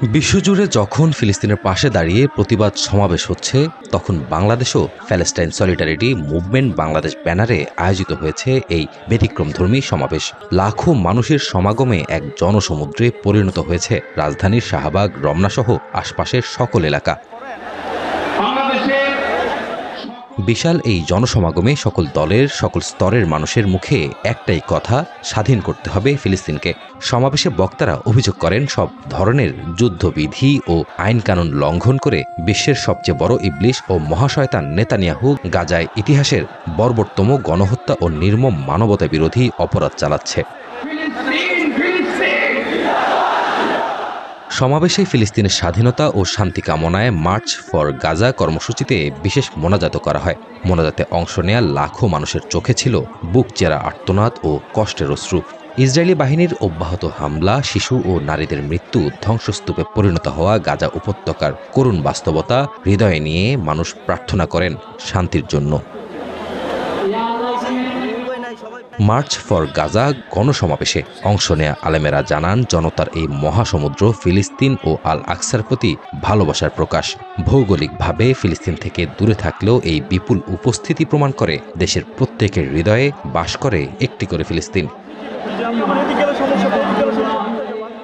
বিশ্বজুড়ে যখন ফিলিস্তিনের পাশে দাঁড়িয়ে প্রতিবাদ সমাবেশ হচ্ছে, তখন বাংলাদেশও প্যালেস্টাইন সলিডারিটি মুভমেন্ট বাংলাদেশ ব্যানারে আয়োজিত হয়েছে এই ব্যতিক্রমধর্মী সমাবেশ। লাখো মানুষের সমাগমে এক জনসমুদ্রে পরিণত হয়েছে রাজধানীর শাহবাগ, রমনাসহ আশপাশের সকল এলাকা। বিশাল এই জনসমাগমে সকল দলের, সকল স্তরের মানুষের মুখে একটাই কথা, স্বাধীন করতে হবে ফিলিস্তিনকে। সমাবেশে বক্তারা অভিযোগ করেন, সব ধরনের যুদ্ধবিধি ও আইনকানুন লঙ্ঘন করে বিশ্বের সবচেয়ে বড় ইবলিশ ও মহাশয়তান নেতানিয়াহু গাজায় ইতিহাসের বর্বরতম গণহত্যা ও নির্মম মানবতা বিরোধী অপরাধ চালাচ্ছে। সমাবেশে ফিলিস্তিনের স্বাধীনতা ও শান্তি কামনায় মার্চ ফর গাজা কর্মসূচিতে বিশেষ মোনাজাত করা হয়। মোনাজাতে অংশ নেয়া লাখো মানুষের চোখে ছিল বুক চেরা আর্তনাদ ও কষ্টের অশ্রু। ইসরায়েলি বাহিনীর অব্যাহত হামলা, শিশু ও নারীদের মৃত্যু, ধ্বংসস্তূপে পরিণত হওয়া গাজা উপত্যকার করুণ বাস্তবতা হৃদয়ে নিয়ে মানুষ প্রার্থনা করেন শান্তির জন্য। মার্চ ফর গাজা গণসমাবেশে অংশ নেয়া আলেমেরা জানান, জনতার এই মহাসমুদ্র ফিলিস্তিন ও আল আকসার প্রতি ভালোবাসার প্রকাশ। ভৌগোলিকভাবে ফিলিস্তিন থেকে দূরে থাকলেও এই বিপুল উপস্থিতি প্রমাণ করে দেশের প্রত্যেকের হৃদয়ে বাস করে একটি করে ফিলিস্তিন।